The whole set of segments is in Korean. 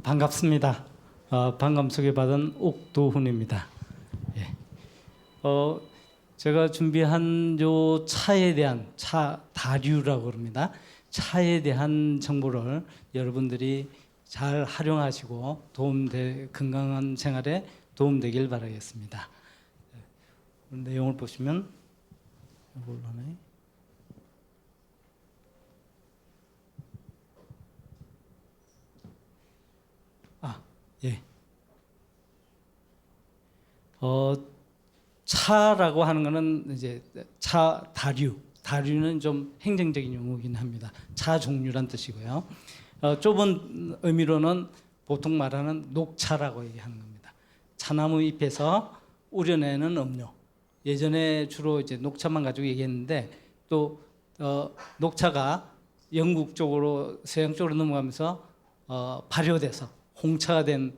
반갑습니다. 반감 소개받은 옥도훈입니다. 예. 제가 준비한 요 차에 대한 다류라고 그럽니다. 차에 대한 정보를 여러분들이 잘 활용하시고 건강한 생활에 도움되길 바라겠습니다. 내용을 보시면 이걸로 하네. 예. 차라고 하는 거는 이제 다류는 좀 행정적인 용어긴 합니다. 차 종류란 뜻이고요. 좁은 의미로는 보통 말하는 녹차라고 얘기하는 겁니다. 차나무 잎에서 우려내는 음료. 예전에 주로 이제 녹차만 가지고 얘기했는데 또 녹차가 영국 쪽으로 서양 쪽으로 넘어가면서 발효돼서 홍차가 된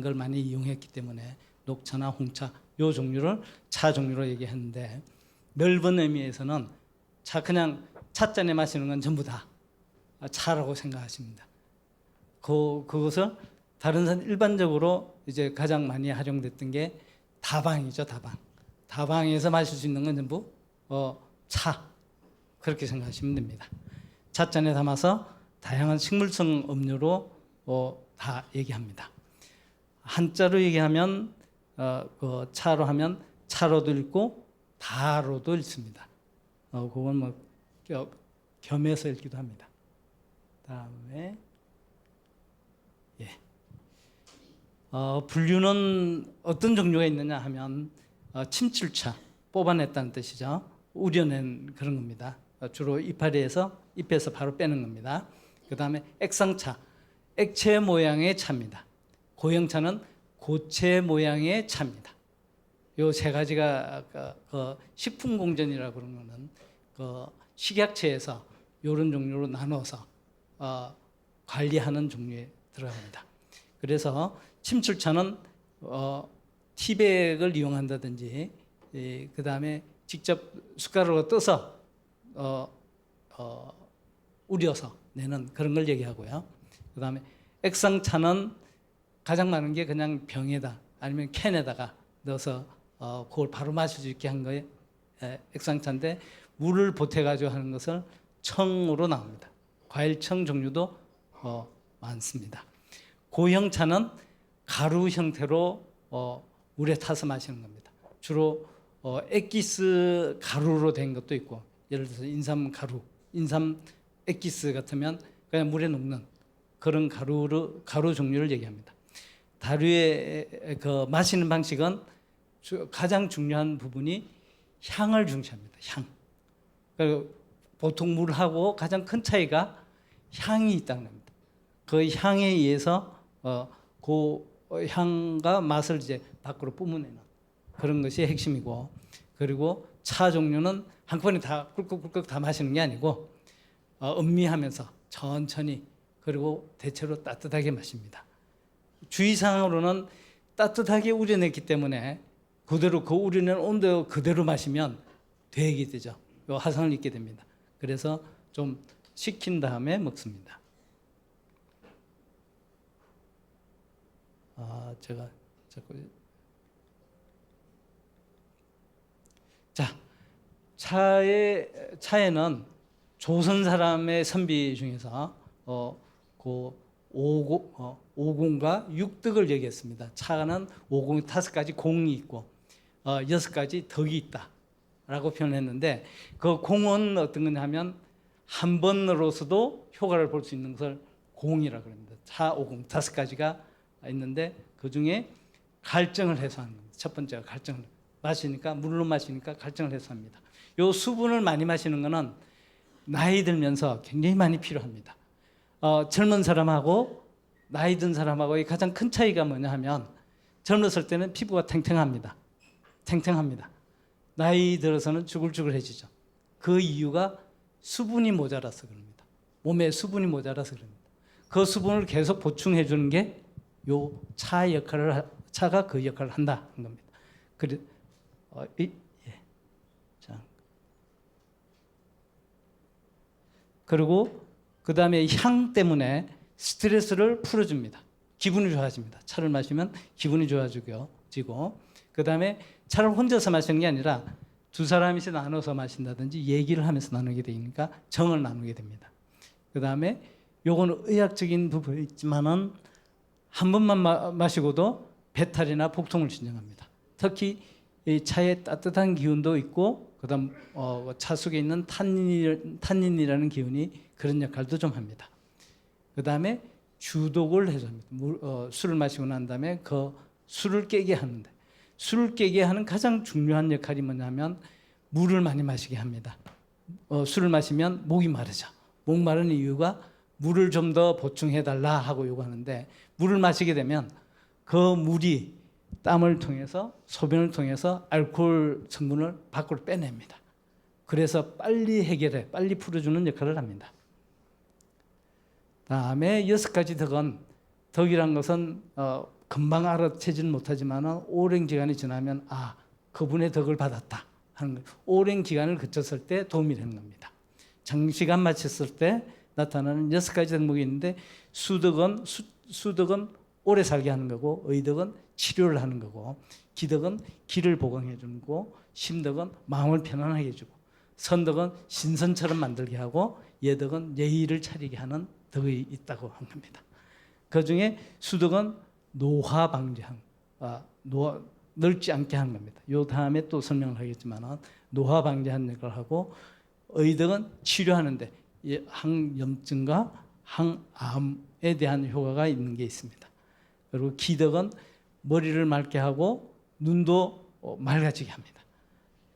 걸 많이 이용했기 때문에 녹차나 홍차 요 종류를 차 종류로 얘기했는데 넓은 의미에서는 그냥 찻잔에 마시는 건 전부 다 차라고 생각하십니다. 그것을 다른 사람 일반적으로 이제 가장 많이 활용됐던 게 다방이죠. 다방에서 마실 수 있는 건 전부 차 그렇게 생각하시면 됩니다. 찻잔에 담아서 다양한 식물성 음료로 다 얘기합니다. 한자로 얘기하면 차로 하면 차로도 읽고 다로도 읽습니다. 그건 뭐 겸해서 읽기도 합니다. 다음에 분류는 어떤 종류가 있느냐 하면 침출차 뽑아냈다는 뜻이죠. 우려낸 그런 겁니다. 주로 이파리에서 잎에서 바로 빼는 겁니다. 그 다음에 액상차 액체 모양의 차입니다. 고형차는 고체 모양의 차입니다. 요 세 가지가 식품공전이라고 그러는 거는 식약처에서 이런 종류로 나눠서 관리하는 종류에 들어갑니다. 그래서 침출차는 티백을 이용한다든지 그 다음에 직접 숟가락으로 떠서 우려서 내는 그런 걸 얘기하고요. 그 다음에 액상차는 가장 많은 게 그냥 병에다 아니면 캔에다가 넣어서 그걸 바로 마실 수 있게 한 거에 액상차인데 물을 보태가지고 하는 것을 청으로 나옵니다. 과일청 종류도 많습니다. 고형차는 가루 형태로 물에 타서 마시는 겁니다. 주로 액기스 가루로 된 것도 있고 예를 들어서 인삼 가루, 인삼 액기스 같으면 그냥 물에 녹는 그런 가루 종류를 얘기합니다. 다류의 마시는 방식은 가장 중요한 부분이 향을 중시합니다. 향. 그리고 보통 물하고 가장 큰 차이가 향이 있다는 겁니다. 그 향에 의해서 그 향과 맛을 이제 밖으로 뿜어내는 그런 것이 핵심이고, 그리고 차 종류는 한꺼번에 다 꿀꺽꿀꺽 다 마시는 게 아니고 음미하면서 천천히 그리고 대체로 따뜻하게 마십니다. 주의사항으로는 따뜻하게 우려냈기 때문에 그대로 그 우려낸 온도 그대로 마시면 되게 되죠. 화상을 입게 됩니다. 그래서 좀 식힌 다음에 먹습니다. 제가 자꾸 차에는 조선 사람의 선비 중에서 오공과 육덕을 얘기했습니다. 차는 오공이 5가지 공이 있고 6가지 덕이 있다라고 표현했는데 그 공은 어떤 거냐 하면 한 번으로서도 효과를 볼 수 있는 것을 공이라고 합니다. 차 오공 5가지가 있는데 그 중에 갈증을 해소하는 겁니다. 첫 번째가 갈증을 물로 마시니까 갈증을 해소합니다. 요 수분을 많이 마시는 거는 나이 들면서 굉장히 많이 필요합니다. 젊은 사람하고 나이 든 사람하고의 가장 큰 차이가 뭐냐 하면 젊었을 때는 피부가 탱탱합니다. 나이 들어서는 쭈글쭈글해지죠. 그 이유가 수분이 모자라서 그럽니다. 몸에 수분이 모자라서 그럽니다. 그 수분을 계속 보충해 주는 게 요 차가 그 역할을 한다는 겁니다. 그리고 그 다음에 향 때문에 스트레스를 풀어줍니다. 기분이 좋아집니다. 차를 마시면 기분이 좋아지고, 그 다음에 차를 혼자서 마시는 게 아니라 두 사람이서 나눠서 마신다든지 얘기를 하면서 나누게 되니까 정을 나누게 됩니다. 그 다음에 요거는 의학적인 부분이 있지만은 한 번만 마시고도 배탈이나 복통을 진정합니다. 특히 이 차에 따뜻한 기운도 있고, 그다음 차 속에 있는 탄닌이라는 기운이 그런 역할도 좀 합니다. 그 다음에 주독을 해줍니다. 술을 마시고 난 다음에 그 술을 깨게 하는데, 술을 깨게 하는 가장 중요한 역할이 뭐냐면 물을 많이 마시게 합니다. 술을 마시면 목이 마르죠. 목 마른 이유가 물을 좀 더 보충해달라 하고 요구하는데, 물을 마시게 되면 그 물이 땀을 통해서, 소변을 통해서 알코올 성분을 밖으로 빼냅니다. 그래서 빨리 해결해, 빨리 풀어주는 역할을 합니다. 다음에 6가지 덕은, 덕이란 것은 금방 알아채지는 못하지만 오랜 기간이 지나면 그분의 덕을 받았다 하는 거예요. 오랜 기간을 거쳤을 때 도움이 되는 겁니다. 장시간 마쳤을 때 나타나는 6가지 덕목이 있는데, 수덕은 오래 살게 하는 거고, 의덕은 치료를 하는 거고, 기덕은 기를 보강해 주는 거고, 심덕은 마음을 편안하게 해주고, 선덕은 신선처럼 만들게 하고, 예덕은 예의를 차리게 하는 덕이 있다고 한 겁니다. 그 중에 수덕은 노화 방지한, 늙지 않게 하는 겁니다. 요 다음에 또 설명을 하겠지만 노화 방지하는 역할을 하고, 의덕은 치료하는데 항염증과 항암에 대한 효과가 있는 게 있습니다. 그리고 기덕은 머리를 맑게 하고 눈도 맑아지게 합니다.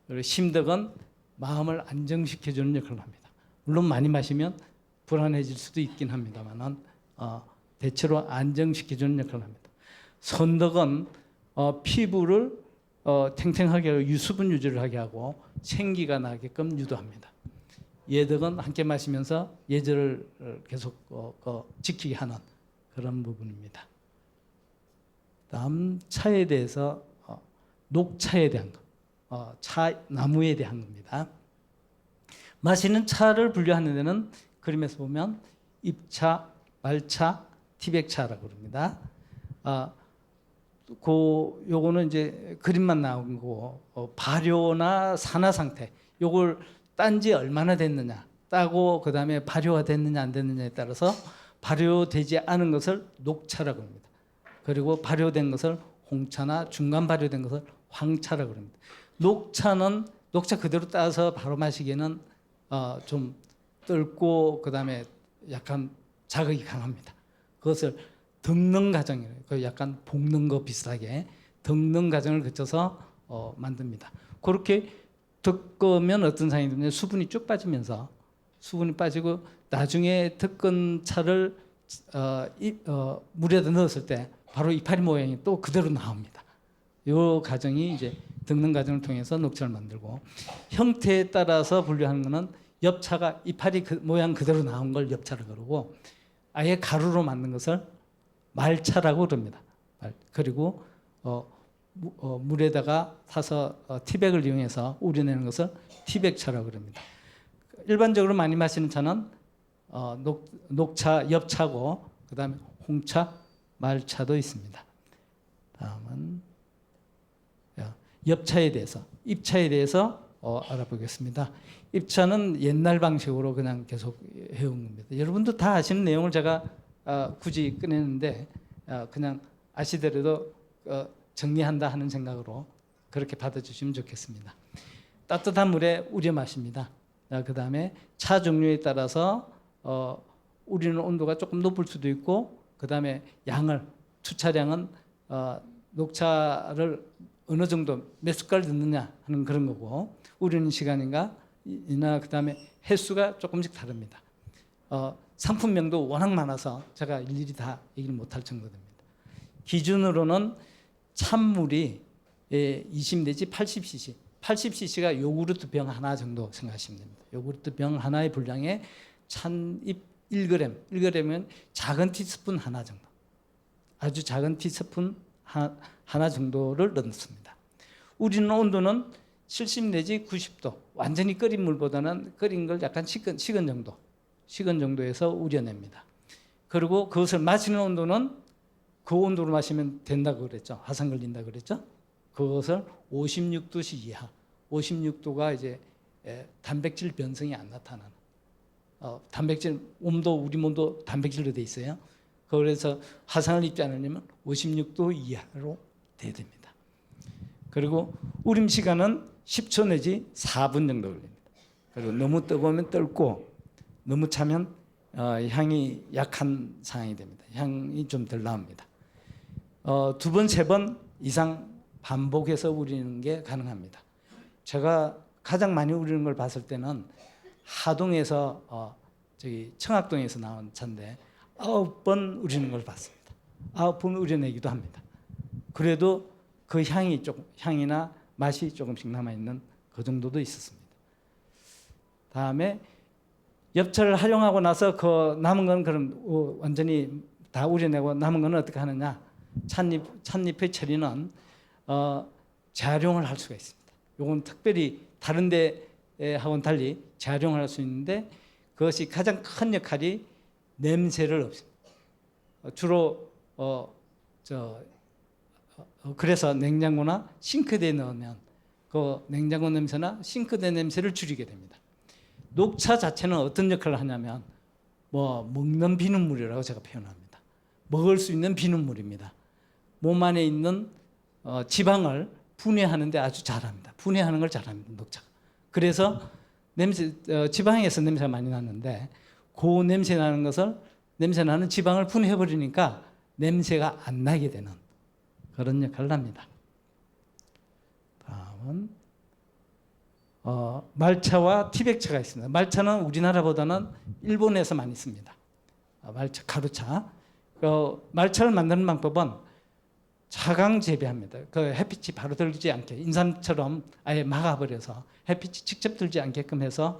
그리고 심덕은 마음을 안정시켜주는 역할을 합니다. 물론 많이 마시면 불안해질 수도 있긴 합니다만 대체로 안정시켜주는 역할을 합니다. 선덕은 피부를 탱탱하게 하고 유수분 유지를 하게 하고 생기가 나게끔 유도합니다. 예덕은 함께 마시면서 예절을 계속 지키게 하는 그런 부분입니다. 다음 차에 대해서 녹차에 대한 것, 나무에 대한 겁니다. 마시는 차를 분류하는 데는 그림에서 보면 잎차, 말차, 티백차라고 그럽니다. 요거는 이제 그림만 나온 거고, 발효나 산화 상태, 요걸 딴 지 얼마나 됐느냐 따고, 그 다음에 발효가 됐느냐 안 됐느냐에 따라서 발효되지 않은 것을 녹차라고 합니다. 그리고 발효된 것을 홍차나 중간 발효된 것을 황차라고 합니다. 녹차는 녹차 그대로 따서 바로 마시기에는 좀 뜰고, 그 다음에 약간 자극이 강합니다. 그것을 덕는 과정이에요. 약간 볶는 거 비슷하게 덕는 과정을 거쳐서 만듭니다. 그렇게 덕으면 어떤 상황이 되냐면 수분이 쭉 빠지면서, 수분이 빠지고 나중에 덕은 차를 물에다 넣었을 때 바로 이파리 모양이 또 그대로 나옵니다. 이 과정이 이제 덕는 과정을 통해서 녹차를 만들고, 형태에 따라서 분류하는 것은 엽차가 이파리 모양 그대로 나온 걸 엽차라고 그러고, 아예 가루로 만든 것을 말차라고 그럽니다. 그리고 물에다가 타서 티백을 이용해서 우려내는 것을 티백차라고 그럽니다. 일반적으로 많이 마시는 차는 녹차, 엽차고, 그 다음에 홍차, 말차도 있습니다. 다음은 엽차에 대해서, 잎차에 대해서 알아보겠습니다. 잎차는 옛날 방식으로 그냥 계속 해온 겁니다. 여러분도 다 아시는 내용을 제가 굳이 꺼내는데 그냥 아시더라도 정리한다 하는 생각으로 그렇게 받아주시면 좋겠습니다. 따뜻한 물에 우려 마십니다. 그 다음에 차 종류에 따라서 우리는 온도가 조금 높을 수도 있고, 그 다음에 투차량은 녹차를 어느 정도 몇 숟갈 넣느냐 하는 그런 거고, 우리는 시간인가 그 다음에 횟수가 조금씩 다릅니다. 상품명도 워낙 많아서 제가 일일이 다 얘기를 못할 정도 됩니다. 기준으로는 찬물이 20 내지 80cc, 80cc가 요구르트 병 하나 정도 생각하시면 됩니다. 요구르트 병 하나의 분량에 찬잎 1g, 1g이면 작은 티스푼 하나 정도, 아주 작은 티스푼 하나 정도를 넣습니다. 우리는 온도는 70 내지 90도, 완전히 끓인 물보다는 끓인 걸 약간 식은 정도에서 우려냅니다. 그리고 그것을 마시는 온도는 그 온도로 마시면 된다고 그랬죠. 화상 걸린다 그랬죠. 그것을 56도씨 이하, 56도가 이제 단백질 변성이 안 나타나는 단백질 몸도 우리 몸도 단백질로 돼 있어요. 그래서 화상을 입지 않으려면 56도 이하로 돼야 됩니다. 그리고 우림 시간은 10초 내지 4분 정도 걸립니다. 그리고 너무 뜨거우면 떫고 너무 차면 향이 약한 상황이 됩니다. 향이 좀 덜 나옵니다. 2번, 3번 이상 반복해서 우리는 게 가능합니다. 제가 가장 많이 우리는 걸 봤을 때는 하동에서 저기 청학동에서 나온 차인데 9번 우리는 걸 봤습니다. 9번 우려내기도 합니다. 그래도 그 향이나 맛이 조금씩 남아있는 그 정도도 있었습니다. 다음에 엽차를 활용하고 나서 그 남은 건 그럼 완전히 다 우려내고 남은 건 어떻게 하느냐? 찻잎의 처리는 재활용을 할 수가 있습니다. 이건 특별히 다른 데하고는 달리 재활용을 할 수 있는데 그것이 가장 큰 역할이 냄새를 없앱니다. 주로 그래서 냉장고나 싱크대에 넣으면 그 냉장고 냄새나 싱크대 냄새를 줄이게 됩니다. 녹차 자체는 어떤 역할을 하냐면 먹는 비눗물이라고 제가 표현합니다. 먹을 수 있는 비눗물입니다. 몸 안에 있는 지방을 분해하는데 아주 잘합니다. 분해하는 걸 잘합니다. 녹차가. 그래서 지방에서 냄새가 많이 나는데 그 냄새 나는 것을 냄새 나는 지방을 분해해 버리니까 냄새가 안 나게 되는 그런 역할을 합니다. 다음은 말차와 티백차가 있습니다. 말차는 우리나라보다는 일본에서 많이 씁니다. 말차, 가루차. 말차를 만드는 방법은 차강 재배합니다. 그 햇빛이 바로 들지 않게 인삼처럼 아예 막아버려서 햇빛이 직접 들지 않게끔 해서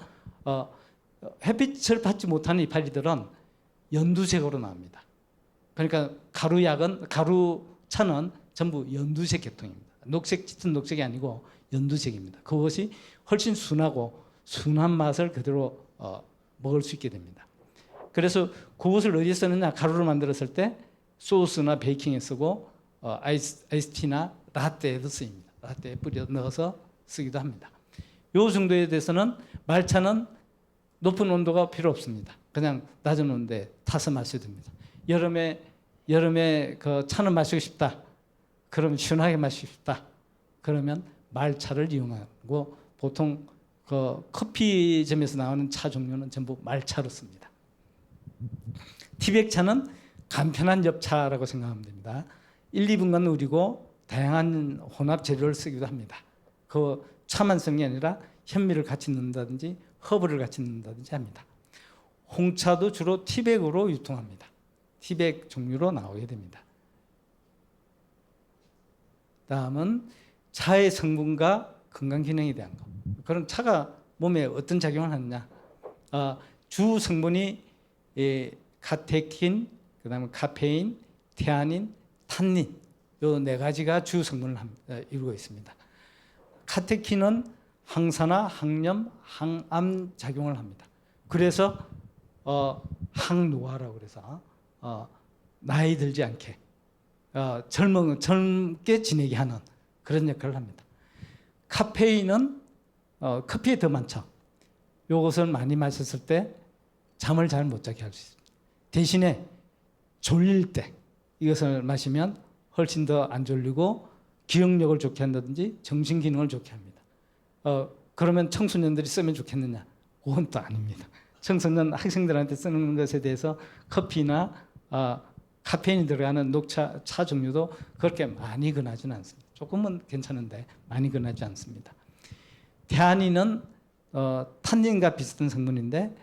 햇빛을 받지 못하는 이파리들은 연두색으로 나옵니다. 그러니까 가루차는 전부 연두색 계통입니다. 녹색 짙은 녹색이 아니고 연두색입니다. 그것이 훨씬 순하고 순한 맛을 그대로 먹을 수 있게 됩니다. 그래서 그것을 어디에 쓰느냐? 가루를 만들었을 때 소스나 베이킹에 쓰고 아이스티나 라떼에도 쓰입니다. 라떼에 뿌려 넣어서 쓰기도 합니다. 이 정도에 대해서는 말차는 높은 온도가 필요 없습니다. 그냥 낮은 온도에 타서 마셔도 됩니다. 여름에 그 차는 마시고 싶다. 그러면 시원하게 마시고 싶다. 그러면 말차를 이용하고 보통 그 커피점에서 나오는 차 종류는 전부 말차로 씁니다. 티백차는 간편한 엽차라고 생각하면 됩니다. 1, 2분간 우리고 다양한 혼합 재료를 쓰기도 합니다. 그 차만 쓰는 게 아니라 현미를 같이 넣는다든지 허브를 같이 넣는다든지 합니다. 홍차도 주로 티백으로 유통합니다. 티백 종류로 나오게 됩니다. 다음은 차의 성분과 건강 기능에 대한 것. 그럼 차가 몸에 어떤 작용을 하느냐? 주 성분이 카테킨, 그다음에 카페인, 테아닌, 탄닌 이 네 가지가 주 성분을 이루고 있습니다. 카테킨은 항산화, 항염, 항암 작용을 합니다. 그래서 항노화라고 그래서 나이 들지 않게 젊게 지내게 하는 그런 역할을 합니다. 카페인은 커피에 더 많죠. 이것을 많이 마셨을 때 잠을 잘 못 자게 할 수 있습니다. 대신에 졸릴 때 이것을 마시면 훨씬 더 안 졸리고 기억력을 좋게 한다든지 정신기능을 좋게 합니다. 그러면 청소년들이 쓰면 좋겠느냐? 그건 또 아닙니다. 청소년 학생들한테 쓰는 것에 대해서 커피나 카페인이 들어가는 녹차, 차 종류도 그렇게 많이 권하지는 않습니다. 조금은 괜찮은데 많이 권하지 않습니다. 테아닌은 탄닌과 비슷한 성분인데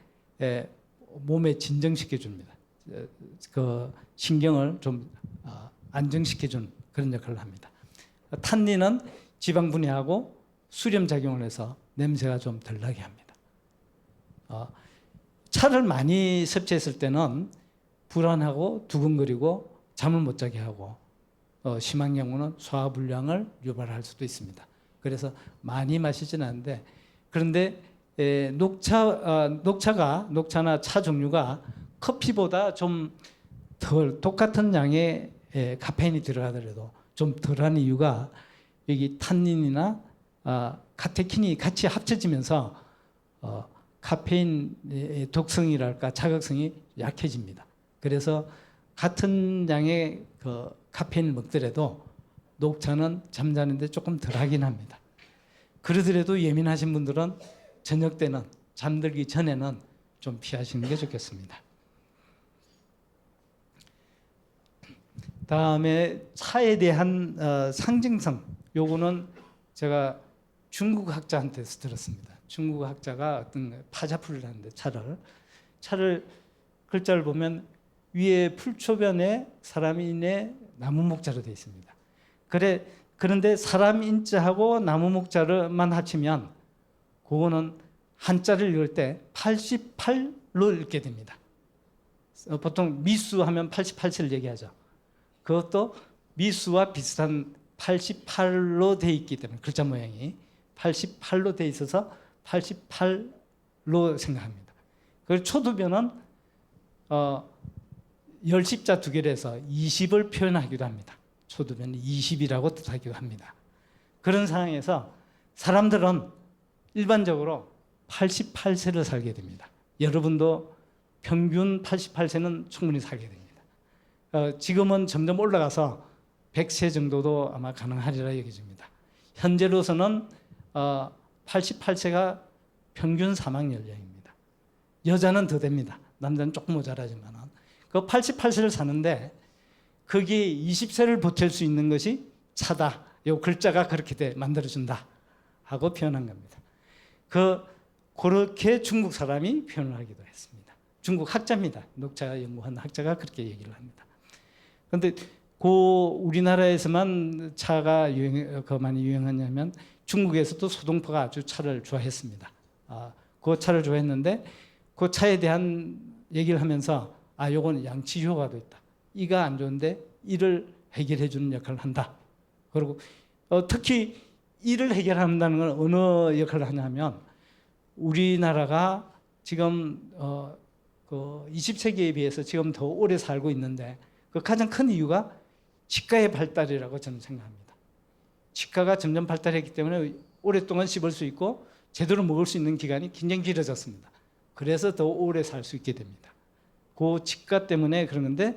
몸에 진정시켜 줍니다. 그 신경을 좀 안정시켜 주는 그런 역할을 합니다. 탄닌은 지방 분해하고 수렴 작용을 해서 냄새가 좀 덜 나게 합니다. 차를 많이 섭취했을 때는 불안하고 두근거리고 잠을 못 자게 하고 심한 경우는 소화불량을 유발할 수도 있습니다. 그래서 많이 마시지는 않는데 그런데 녹차나 차 종류가 커피보다 좀 덜 똑같은 양의 카페인이 들어가더라도 좀 덜한 이유가 여기 탄닌이나 카테킨이 같이 합쳐지면서 카페인의 독성이랄까 자극성이 약해집니다. 그래서 같은 양의 그 카페인을 먹더라도 녹차는 잠자는데 조금 덜하긴 합니다. 그러더라도 예민하신 분들은 저녁 때는 잠들기 전에는 좀 피하시는 게 좋겠습니다. 다음에 차에 대한 상징성, 요거는 제가 중국 학자한테서 들었습니다. 중국 학자가 어떤 파자풀을 하는데 차를 글자를 보면 위에 풀초변에 사람인의 나무 목자로 되어 있습니다. 그런데 사람 인자하고 나무 목자를만 합치면 그거는 한자를 읽을 때 88로 읽게 됩니다. 보통 미수 하면 88세를 얘기하죠. 그것도 미수와 비슷한 88로 되어 있기 때문에 글자 모양이 88로 되어 있어서 88로 생각합니다. 그리고 초두변은 열십자 두 개를 해서 20을 표현하기도 합니다. 초두변은 20이라고 뜻하기도 합니다. 그런 상황에서 사람들은 일반적으로 88세를 살게 됩니다. 여러분도 평균 88세는 충분히 살게 됩니다. 지금은 점점 올라가서 100세 정도도 아마 가능하리라 여겨집니다. 현재로서는 88세가 평균 사망 연령입니다. 여자는 더 됩니다. 남자는 조금 모자라지만 그 88세를 사는데 거기에 20세를 보탤 수 있는 것이 차다. 이 글자가 그렇게 만들어준다 하고 표현한 겁니다. 그렇게 중국 사람이 표현을 하기도 했습니다. 중국 학자입니다. 녹차 연구한 학자가 그렇게 얘기를 합니다. 그런데 우리나라에서만 차가 많이 유행하냐면 중국에서도 소동포가 아주 차를 좋아했습니다. 그 차를 좋아했는데 그 차에 대한 얘기를 하면서 요건 양치 효과도 있다. 이가 안 좋은데 이를 해결해 주는 역할을 한다. 그리고 특히 이를 해결한다는 건 어느 역할을 하냐면 우리나라가 지금 그 20세기에 비해서 지금 더 오래 살고 있는데 그 가장 큰 이유가 치과의 발달이라고 저는 생각합니다. 치과가 점점 발달했기 때문에 오랫동안 씹을 수 있고 제대로 먹을 수 있는 기간이 굉장히 길어졌습니다. 그래서 더 오래 살 수 있게 됩니다. 그 치과 때문에 그런 건데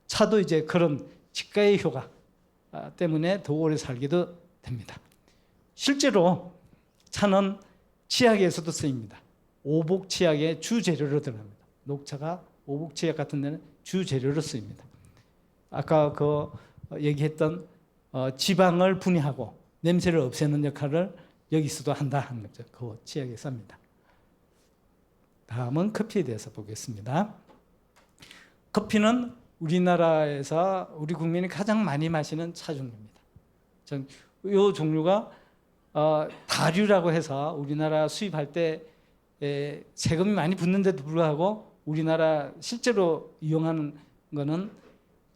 차도 이제 그런 치과의 효과 때문에 더 오래 살기도 됩니다. 실제로 차는 치약에서도 쓰입니다. 오복 치약의 주재료로 들어갑니다. 녹차가 오복 치약 같은 데는 주재료로 쓰입니다. 아까 얘기했던 지방을 분해하고 냄새를 없애는 역할을 여기서도 한다 하는 거죠. 그 치약에 씁니다. 다음은 커피에 대해서 보겠습니다. 커피는 우리나라에서 우리 국민이 가장 많이 마시는 차 종류입니다. 이 종류가 다류라고 해서 우리나라 수입할 때 세금이 많이 붙는데도 불구하고 우리나라 실제로 이용하는 거는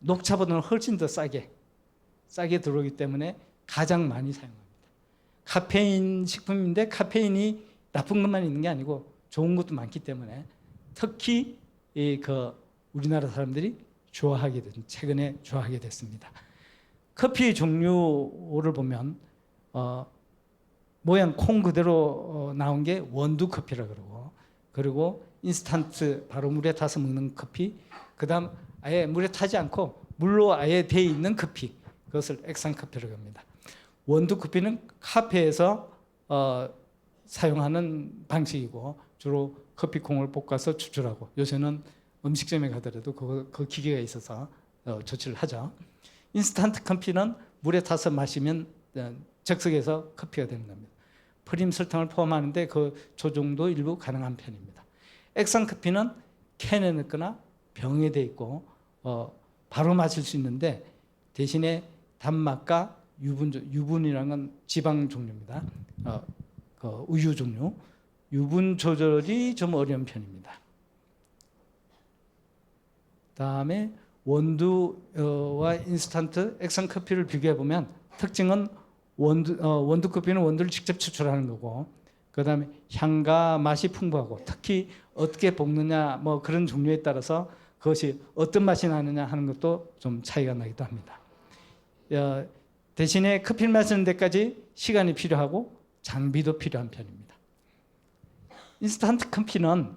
녹차보다는 훨씬 더 싸게 들어오기 때문에 가장 많이 사용합니다. 카페인 식품인데 카페인이 나쁜 것만 있는 게 아니고 좋은 것도 많기 때문에 특히 우리나라 사람들이 최근에 좋아하게 됐습니다. 커피 종류를 보면 모양 콩 그대로 나온 게 원두 커피라고 그리고 인스턴트 바로 물에 타서 먹는 커피, 그다음 아예 물에 타지 않고 물로 아예 돼 있는 커피, 그것을 액상 커피라고 합니다. 원두 커피는 카페에서 사용하는 방식이고 주로 커피콩을 볶아서 추출하고 요새는 음식점에 가더라도 그 기계가 있어서 조치를 하죠. 인스턴트 커피는 물에 타서 마시면 즉석에서 커피가 되는 겁니다. 프림 설탕을 포함하는데 그 조종도 일부 가능한 편입니다. 액상 커피는 캔에 넣거나 병에 돼 있고 바로 마실 수 있는데 대신에 단맛과 유분이라는 건 지방 종류입니다. 우유 종류. 유분 조절이 좀 어려운 편입니다. 다음에 원두와 인스턴트 액상 커피를 비교해 보면 특징은 원두 커피는 원두를 직접 추출하는 거고, 그 다음에 향과 맛이 풍부하고 특히 어떻게 볶느냐 그런 종류에 따라서 그것이 어떤 맛이 나느냐 하는 것도 좀 차이가 나기도 합니다. 대신에 커피를 마시는 데까지 시간이 필요하고 장비도 필요한 편입니다. 인스턴트 커피는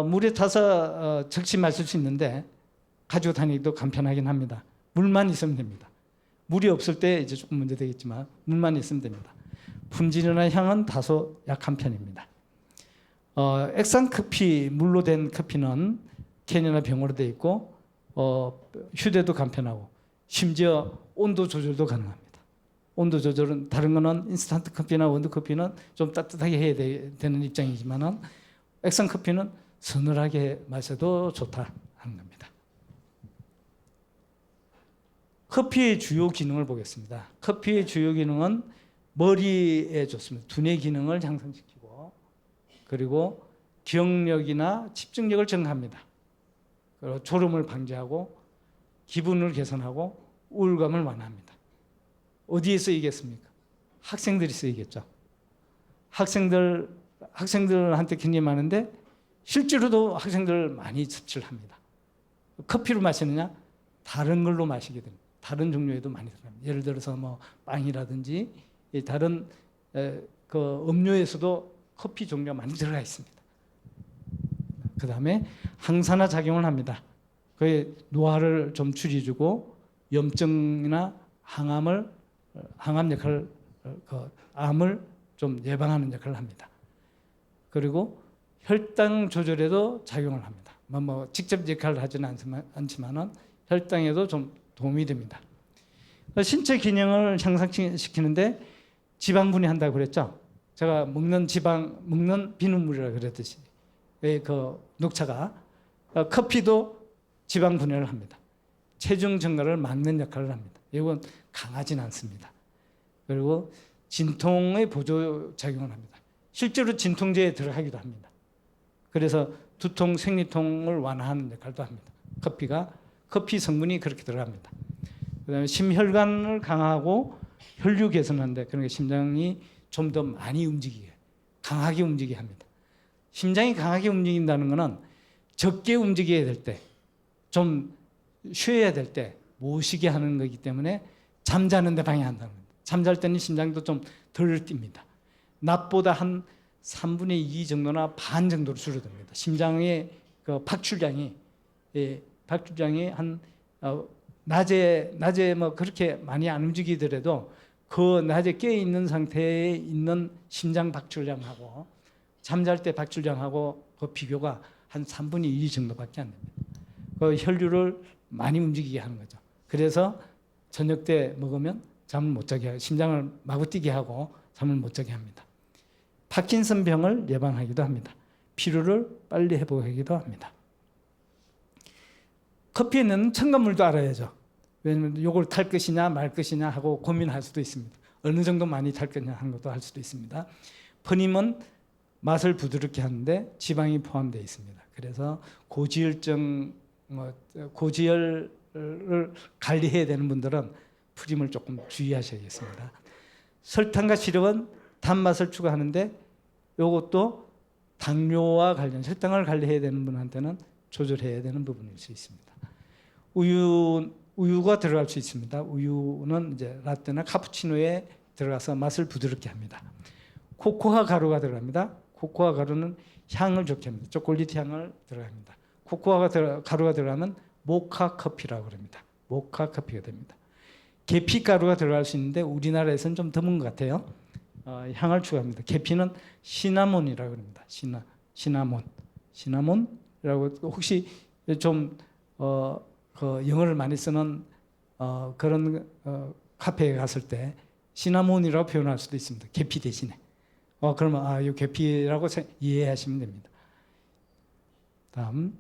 물에 타서 즉시 마실 수 있는데 가지고 다니기도 간편하긴 합니다. 물만 있으면 됩니다. 물이 없을 때 이제 조금 문제 되겠지만 물만 있으면 됩니다. 품질이나 향은 다소 약한 편입니다. 액상 커피, 물로 된 커피는 캔이나 병으로 되어 있고 휴대도 간편하고 심지어 온도 조절도 가능합니다. 온도 조절은 다른 거는 인스턴트 커피나 원두 커피는 좀 따뜻하게 해야 되는 입장이지만은 액상 커피는 서늘하게 마셔도 좋다 하는 겁니다. 커피의 주요 기능을 보겠습니다. 커피의 주요 기능은 머리에 좋습니다. 두뇌 기능을 향상시키고 그리고 기억력이나 집중력을 증가합니다. 그리고 졸음을 방지하고 기분을 개선하고 우울감을 완화합니다. 어디에 쓰이겠습니까? 학생들이 쓰이겠죠. 학생들한테 굉장히 많은데 실제로도 학생들 많이 섭취를 합니다. 커피로 마시느냐? 다른 걸로 마시게 됩니다. 다른 종류에도 많이 들어갑니다. 예를 들어서 뭐 빵이라든지 다른 그 음료에서도 커피 종류가 많이 들어가 있습니다. 그 다음에 항산화 작용을 합니다. 그게 노화를 좀 줄여주고 염증이나 항암 역할, 암을 좀 예방하는 역할을 합니다. 그리고 혈당 조절에도 작용을 합니다. 직접 역할을 하지는 않지만은 혈당에도 좀 도움이 됩니다. 신체 기능을 향상시키는데 지방분해 한다고 그랬죠. 제가 먹는 비눗물이라고 그랬듯이 그 녹차가 커피도 지방 분해를 합니다. 체중 증가를 막는 역할을 합니다. 이건 강하진 않습니다. 그리고 진통의 보조 작용을 합니다. 실제로 진통제에 들어가기도 합니다. 그래서 두통, 생리통을 완화하는 역할도 합니다. 커피 성분이 그렇게 들어갑니다. 그다음에 심혈관을 강화하고 혈류 개선하는데 그러니까 심장이 좀 더 많이 움직이게 강하게 움직이게 합니다. 심장이 강하게 움직인다는 것은 적게 움직여야 될 때, 좀 쉬어야 될 때 못 쉬게 하는 거기 때문에 잠자는 데 방해한다는 겁니다. 잠잘 때는 심장도 좀 덜 뜁니다. 낮보다 한 3분의 2 정도나 반 정도로 줄어듭니다. 심장의 그 박출량이 한 낮에 뭐 그렇게 많이 안 움직이더라도 그 낮에 깨어 있는 상태에 있는 심장 박출량하고 잠잘 때 박출량하고 그 비교가 한 3분의 1 정도밖에 안 됩니다. 그 혈류를 많이 움직이게 하는 거죠. 그래서 저녁 때 먹으면 잠을 못 자게 하고 심장을 마구 뛰게 하고 잠을 못 자게 합니다. 파킨슨 병을 예방하기도 합니다. 피로를 빨리 회복하기도 합니다. 커피에는 첨가물도 알아야죠. 왜냐하면 이걸 탈 것이냐 말 것이냐 하고 고민할 수도 있습니다. 어느 정도 많이 탈 거냐 하는 것도 할 수도 있습니다. 퍼님은 맛을 부드럽게 하는데 지방이 포함되어 있습니다. 그래서 고지혈을 관리해야 되는 분들은 프림을 조금 주의하셔야겠습니다. 설탕과 시럽은 단맛을 추가하는데 이것도 당뇨와 관련 혈당을 관리해야 되는 분한테는 조절해야 되는 부분일 수 있습니다. 우유가 들어갈 수 있습니다. 우유는 이제 라떼나 카푸치노에 들어가서 맛을 부드럽게 합니다. 코코아 가루가 들어갑니다. 코코아 가루는 향을 좋게 합니다. 초콜릿 향을 들어갑니다. 코코아 가루가 들어가면 모카 커피라고 합니다. 모카 커피가 됩니다. 계피 가루가 들어갈 수 있는데 우리나라에서는 좀 드문 것 같아요. 향을 추가합니다. 계피는 시나몬이라고 합니다. 시나몬이라고 혹시 좀 그 영어를 많이 쓰는 그런 카페에 갔을 때 시나몬이라고 표현할 수도 있습니다. 계피 대신에. 그러면 이 계피라고 이해하시면 됩니다. 다음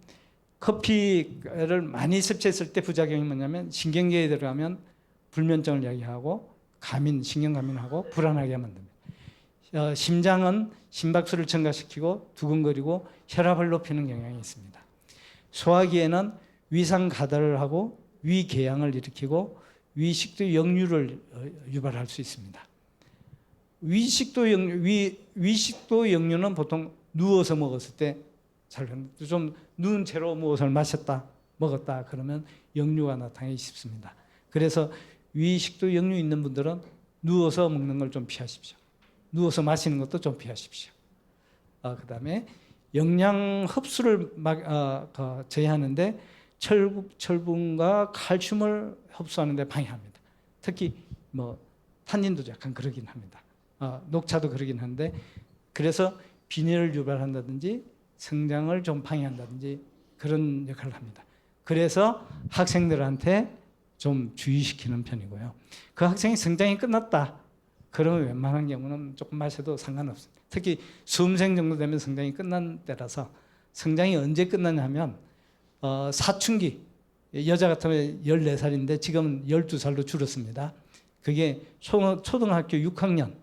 커피를 많이 섭취했을 때 부작용이 뭐냐면 신경계에 들어가면 불면증을 야기하고 신경감인하고 불안하게 만듭니다. 심장은 심박수를 증가시키고 두근거리고 혈압을 높이는 경향이 있습니다. 소화기에는 위상가달을 하고 위궤양을 일으키고 위식도 역류를 유발할 수 있습니다. 위식도 역류는 보통 누워서 먹었을 때 좀 누운 채로 무엇을 마셨다, 먹었다 그러면 역류가 나타나기 쉽습니다. 그래서 위식도 역류 있는 분들은 누워서 먹는 걸 좀 피하십시오. 누워서 마시는 것도 좀 피하십시오. 그다음에 영양 흡수를 제한하는데 철분과 칼슘을 흡수하는데 방해합니다. 특히 탄닌도 약간 그러긴 합니다. 녹차도 그러긴 한데 그래서 빈혈을 유발한다든지 성장을 좀 방해한다든지 그런 역할을 합니다. 그래서 학생들한테 좀 주의시키는 편이고요. 그 학생이 성장이 끝났다. 그러면 웬만한 경우는 조금 마셔도 상관없습니다. 특히 수험생 정도 되면 성장이 끝난 때라서 성장이 언제 끝나냐 하면 사춘기, 여자 같으면 14살인데 지금은 12살로 줄었습니다. 그게 초등학교 6학년,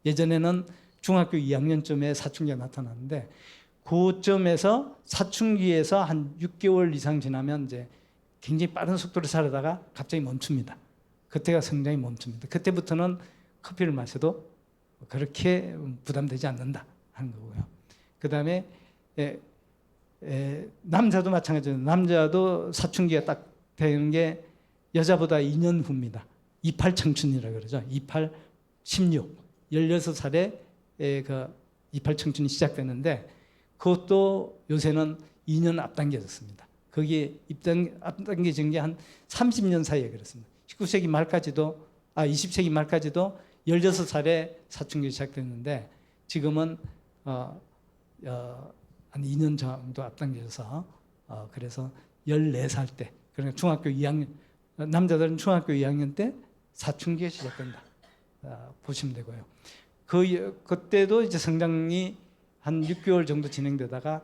예전에는 중학교 2학년쯤에 사춘기가 나타나는데 그점에서 사춘기에서 한 6개월 이상 지나면 이제 굉장히 빠른 속도로 자라다가 갑자기 멈춥니다. 그때가 성장이 멈춥니다. 그때부터는 커피를 마셔도 그렇게 부담되지 않는다 하는 거고요. 그 다음에 남자도 마찬가지예요. 남자도 사춘기가 딱 되는 게 여자보다 2년 후입니다. 28 청춘이라고 그러죠. 28, 16, 16살에 그 28 청춘이 시작되는데 그것도 요새는 2년 앞당겨졌습니다. 거기에 앞당겨진 게 한 30년 사이에 그렇습니다. 19세기 말까지도 20세기 말까지도 16살에 사춘기 시작됐는데 지금은 한 2년 정도 앞당겨서 그래서 14살 때 그러니까 중학교 2학년 남자들은 중학교 2학년 때 사춘기가 시작된다 보시면 되고요. 그때도 이제 성장이 한 6개월 정도 진행되다가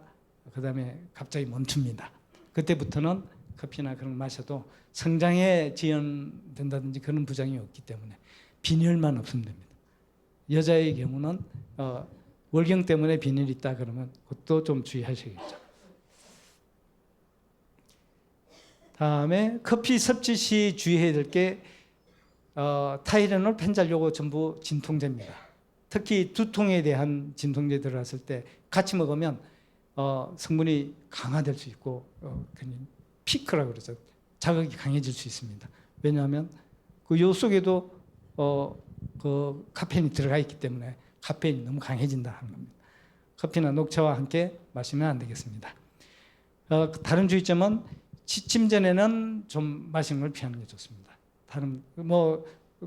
그다음에 갑자기 멈춥니다. 그때부터는 커피나 그런 거 마셔도 성장에 지연된다든지 그런 부작용이 없기 때문에 빈혈만 없으면 됩니다. 여자의 경우는 월경 때문에 빈혈이 있다 그러면 그것도 좀 주의하셔야겠죠. 다음에 커피 섭취 시 주의해야 될 게 타이레놀, 펜잘 요거 전부 진통제입니다. 특히 두통에 대한 진통제 들어갔을 때 같이 먹으면 성분이 강화될 수 있고 피크라고 그러죠. 자극이 강해질 수 있습니다. 왜냐하면 그 요 속에도 그 카페인이 들어가 있기 때문에 카페인이 너무 강해진다 하는 겁니다. 커피나 녹차와 함께 마시면 안 되겠습니다. 다른 주의점은 취침 전에는 좀 마시는 걸 피하는 게 좋습니다. 다른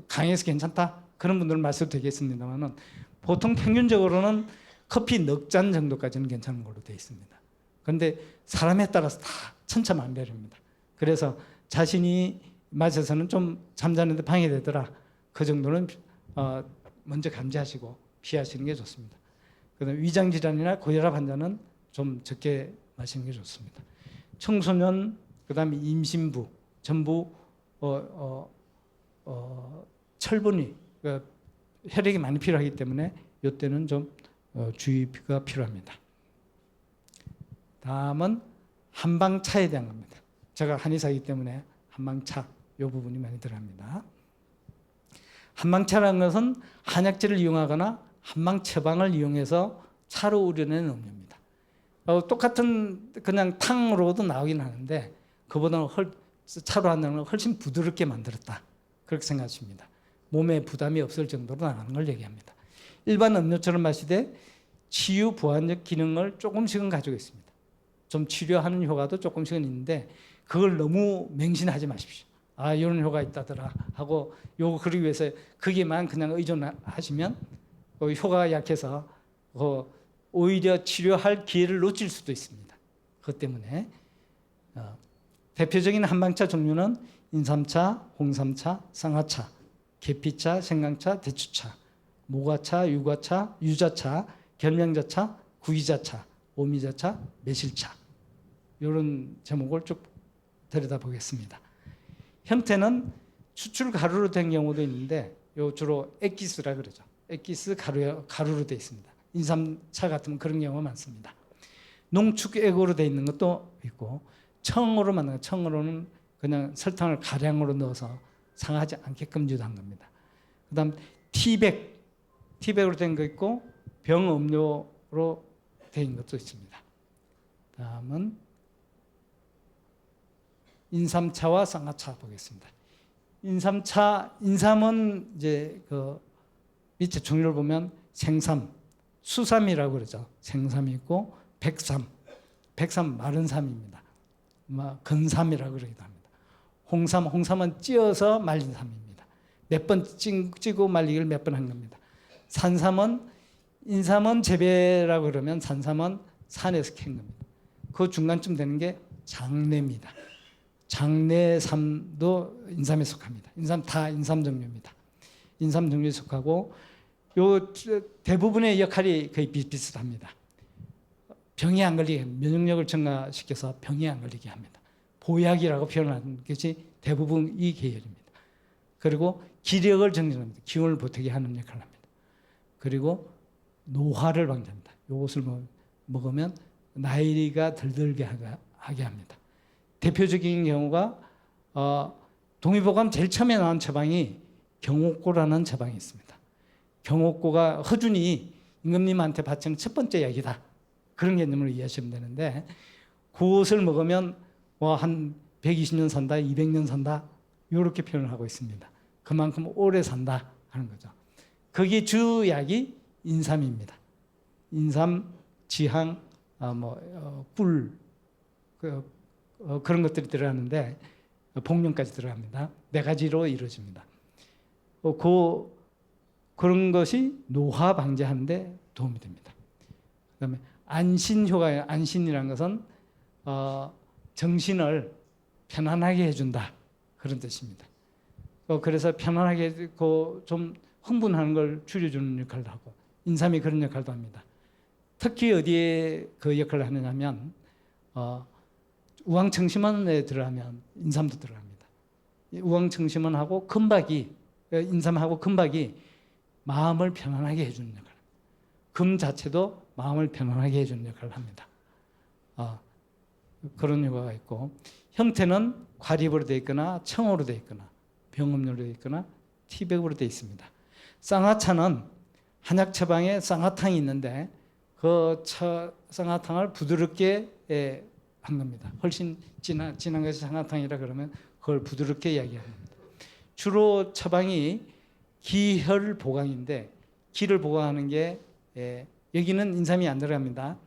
강해서 괜찮다 그런 분들은 마셔도 되겠습니다만은 보통 평균적으로는 커피 넉 잔 정도까지는 괜찮은 걸로 되어 있습니다. 그런데 사람에 따라서 다 천차만별입니다. 그래서 자신이 마셔서는 좀 잠자는데 방해되더라. 그 정도는 먼저 감지하시고 피하시는 게 좋습니다. 그다음에 위장 질환이나 고혈압 환자는 좀 적게 마시는 게 좋습니다. 청소년, 그다음에 임신부 전부 철분이 혈액이 많이 필요하기 때문에 이때는 좀 주의가 필요합니다. 다음은 한방차에 대한 겁니다. 제가 한의사이기 때문에 한방차 이 부분이 많이 들어갑니다. 한방차라는 것은 한약재를 이용하거나 한방 처방을 이용해서 차로 우려낸 음료입니다. 똑같은 그냥 탕으로도 나오긴 하는데 그보다는 차로 한다는 걸 훨씬 부드럽게 만들었다. 그렇게 생각하십니다. 몸에 부담이 없을 정도로 나가는 걸 얘기합니다. 일반 음료처럼 마시되 치유 보완적 기능을 조금씩은 가지고 있습니다. 좀 치료하는 효과도 조금씩은 있는데 그걸 너무 맹신하지 마십시오. 이런 효과 있다더라 하고 요거 그러기 위해서 거기에만 그냥 의존하시면 효과가 약해서 오히려 치료할 기회를 놓칠 수도 있습니다. 그것 때문에 대표적인 한방차 종류는 인삼차, 홍삼차, 쌍화차, 계피차, 생강차, 대추차, 모과차, 유과차, 유자차, 결명자차, 구기자차, 오미자차, 매실차 이런 제목을 쭉 들여다보겠습니다. 형태는 추출 가루로 된 경우도 있는데 주로 액기스라 그러죠. 액기스 가루로 되어 있습니다. 인삼차 같으면 그런 경우가 많습니다. 농축액으로 되어 있는 것도 있고 청으로 만든 청으로는 그냥 설탕을 가량으로 넣어서 상하지 않게끔 유도한 겁니다. 그 다음 티백으로 된 거 있고 병음료로 된 것도 있습니다. 다음은 인삼차와 쌍화차 보겠습니다. 인삼은 이제 그 밑에 종류를 보면 생삼, 수삼이라고 그러죠. 생삼이 있고 백삼 마른 삼입니다. 건삼이라고 그러기도 합니다. 홍삼은 찧어서 말린 삼입니다. 몇 번 찌고 말리기를 몇 번 한 겁니다. 인삼은 재배라고 그러면 산삼은 산에서 캔 겁니다. 그 중간쯤 되는 게 장내입니다. 장내삼도 인삼에 속합니다. 인삼 다 인삼 종류입니다. 인삼 종류에 속하고 요 대부분의 역할이 거의 비슷합니다. 병이 안 걸리게, 면역력을 증가시켜서 병이 안 걸리게 합니다. 보약이라고 표현하는 것이 대부분 이 계열입니다. 그리고 기력을 정진합니다. 기운을 보태게 하는 역할을 합니다. 그리고 노화를 방지합니다. 이것을 먹으면 나이가 덜 들게 하게 합니다. 대표적인 경우가 동의보감 제일 처음에 나온 처방이 경옥고라는 처방이 있습니다. 경옥고가 허준이 임금님한테 바치는 첫 번째 약이다. 그런 개념으로 이해하시면 되는데 그것을 먹으면 한 120년 산다, 200년 산다 이렇게 표현을 하고 있습니다. 그만큼 오래 산다 하는 거죠. 거기 주약이 인삼입니다. 인삼, 지향, 꿀 그런 것들이 들어가는데 복륜까지 들어갑니다. 4가지로 이루어집니다. 그런 것이 노화 방지하는 데 도움이 됩니다. 그다음에 안신효과예요. 안신이라는 것은 정신을 편안하게 해준다 그런 뜻입니다. 그래서 편안하게 좀 흥분하는 걸 줄여주는 역할도 하고 인삼이 그런 역할도 합니다. 특히 어디에 그 역할을 하느냐면 우황청심원에 들어가면 인삼도 들어갑니다. 우황청심원하고 금박이 인삼하고 금박이 마음을 편안하게 해주는 역할을 합니다. 금 자체도 마음을 편안하게 해주는 역할을 합니다. 그런 효과가 있고 형태는 과립으로 되어 있거나 청으로 되어 있거나 병음료로 되어 있거나 티백으로 되어 있습니다. 쌍화차는 한약 처방에 쌍화탕이 있는데 그 쌍화탕을 부드럽게 한 겁니다. 훨씬 진한 것이 쌍화탕이라 그러면 그걸 부드럽게 이야기합니다. 주로 처방이 기혈 보강인데 기를 보강하는 게 여기는 인삼이 안 들어갑니다.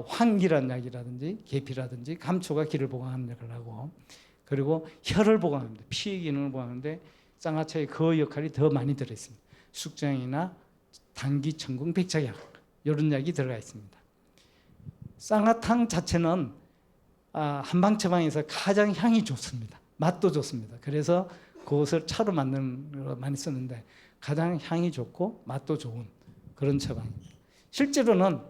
황기라는 약이라든지 계피라든지 감초가 기를 보강하는 역할을 하고 그리고 혈을 보강합니다. 피의 기능을 보강하는데 쌍화차의 그 역할이 더 많이 들어있습니다. 숙장이나 당기, 천궁, 백작약 이런 약이 들어가 있습니다. 쌍화탕 자체는 한방 처방에서 가장 향이 좋습니다. 맛도 좋습니다. 그래서 그것을 차로 만드는 걸 많이 쓰는데 가장 향이 좋고 맛도 좋은 그런 처방입니다. 실제로는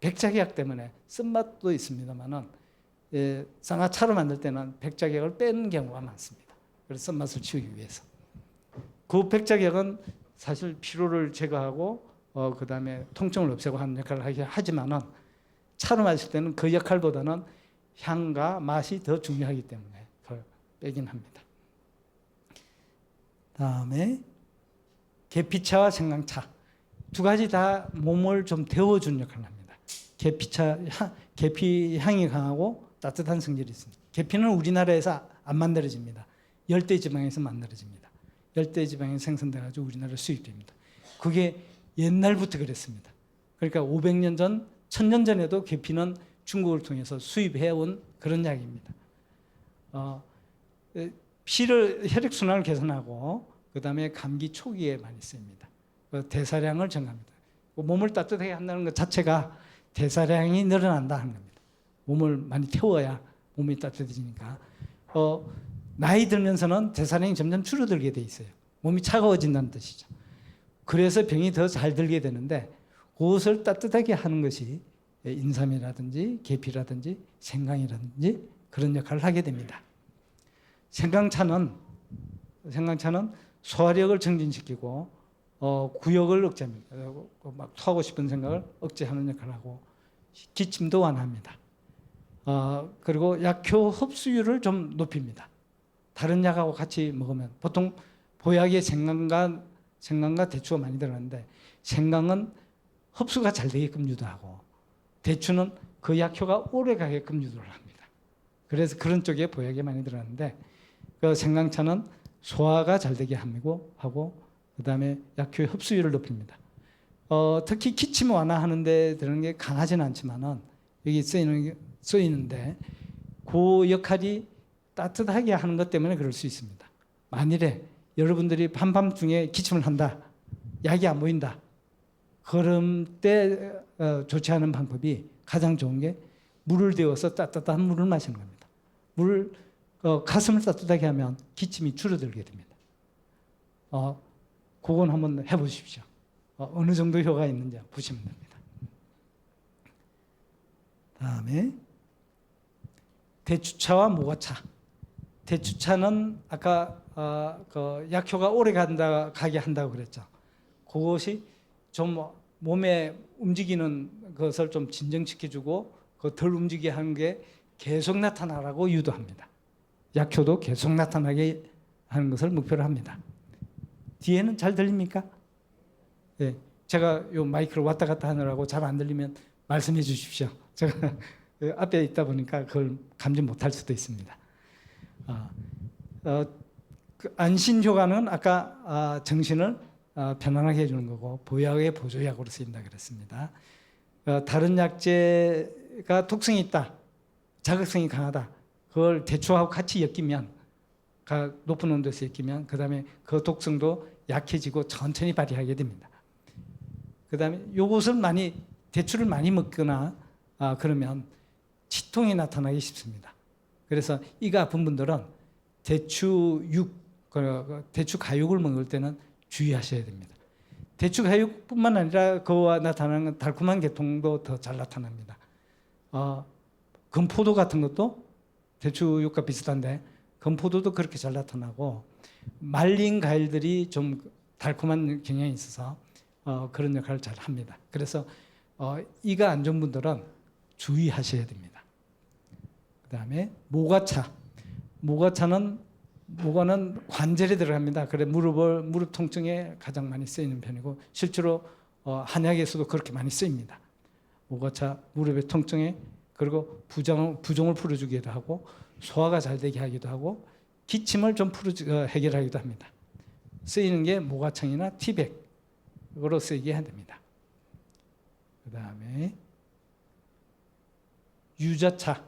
백작약 때문에 쓴맛도 있습니다만은 쌍화차로 만들 때는 백작약을 뺀 경우가 많습니다. 그래서 쓴맛을 치우기 위해서. 그 백작약은 사실 피로를 제거하고 그다음에 통증을 없애고 하는 역할을 하지만은 차로 마실 때는 그 역할보다는 향과 맛이 더 중요하기 때문에 그걸 빼긴 합니다. 다음에 계피차와 생강차 두 가지 다 몸을 좀 데워주는 역할을 합니다. 계피 향이 강하고 따뜻한 성질이 있습니다. 계피는 우리나라에서 안 만들어집니다. 열대지방에서 만들어집니다. 열대지방에 생산돼가지고 우리나라에 수입됩니다. 그게 옛날부터 그랬습니다. 그러니까 500년 전, 1000년 전에도 계피는 중국을 통해서 수입해온 그런 약입니다. 혈액순환을 개선하고 그 다음에 감기 초기에 많이 쓰입니다. 대사량을 증가합니다. 몸을 따뜻하게 한다는 것 자체가 대사량이 늘어난다 하는 겁니다. 몸을 많이 태워야 몸이 따뜻해지니까. 나이 들면서는 대사량이 점점 줄어들게 돼 있어요. 몸이 차가워진다는 뜻이죠. 그래서 병이 더 잘 들게 되는데 그것을 따뜻하게 하는 것이 인삼이라든지 계피라든지 생강이라든지 그런 역할을 하게 됩니다. 생강차는 소화력을 증진시키고 구역을 억제합니다. 막 토하고 싶은 생각을 억제하는 역할을 하고 기침도 완화합니다. 그리고 약효 흡수율을 좀 높입니다. 다른 약하고 같이 먹으면 보통 보약에 생강과 대추가 많이 들어가는데 생강은 흡수가 잘 되게끔 유도하고, 대추는 그 약효가 오래 가게끔 유도를 합니다. 그래서 그런 쪽에 보약이 많이 들어가는데, 그 생강차는 소화가 잘 되게 하고, 그 다음에 약효의 흡수율을 높입니다. 특히 기침 완화하는 데 들어가는 게 강하지는 않지만은 여기 쓰이는데 그 역할이 따뜻하게 하는 것 때문에 그럴 수 있습니다. 만일에 여러분들이 한밤중에 기침을 한다, 약이 안 보인다, 그럴 때 조치하는 방법이 가장 좋은 게 물을 데워서 따뜻한 물을 마시는 겁니다. 가슴을 따뜻하게 하면 기침이 줄어들게 됩니다. 그건 한번 해보십시오. 어느 정도 효과가 있는지 보시면 됩니다. 다음에 대추차와 모과차. 대추차는 아까 그 약효가 오래 가게 한다고 그랬죠. 그것이 좀 몸에 움직이는 것을 좀 진정시켜주고 덜 움직이게 하는 게 계속 나타나라고 유도합니다. 약효도 계속 나타나게 하는 것을 목표로 합니다. 뒤에는 잘 들립니까? 네, 제가 요 마이크를 왔다 갔다 하느라고 잘 안 들리면 말씀해 주십시오. 제가 앞에 있다 보니까 그걸 감지 못할 수도 있습니다. 그 안신 효과는 아까 정신을 편안하게 해주는 거고, 보약의 보조약으로 쓰인다 그랬습니다. 다른 약재가 독성이 있다, 자극성이 강하다, 그걸 대추하고 같이 엮이면, 높은 온도에서 엮이면 그 다음에 그 독성도 약해지고 천천히 발휘하게 됩니다. 그 다음에 요것을 대추를 많이 먹거나 그러면 치통이 나타나기 쉽습니다. 그래서 이가 아픈 분들은 대추육, 대추 가육을 먹을 때는 주의하셔야 됩니다. 대추 가육뿐만 아니라 그와 나타나는 달콤한 계통도 더 잘 나타납니다. 금포도 같은 것도 대추육과 비슷한데 금포도도 그렇게 잘 나타나고, 말린 과일들이 좀 달콤한 경향이 있어서 그런 역할을 잘 합니다. 그래서 이가 안 좋은 분들은 주의하셔야 됩니다. 그 다음에 모과차. 모과는 관절에 들어갑니다. 그래 무릎 통증에 가장 많이 쓰이는 편이고, 실제로 한약에서도 그렇게 많이 쓰입니다. 모과차 무릎의 통증에, 그리고 부종을 풀어주기도 하고, 소화가 잘 되게 하기도 하고, 기침을 좀 해결하기도 합니다. 쓰이는 게 모과청이나 티백으로 쓰이게 됩니다. 그 다음에 유자차.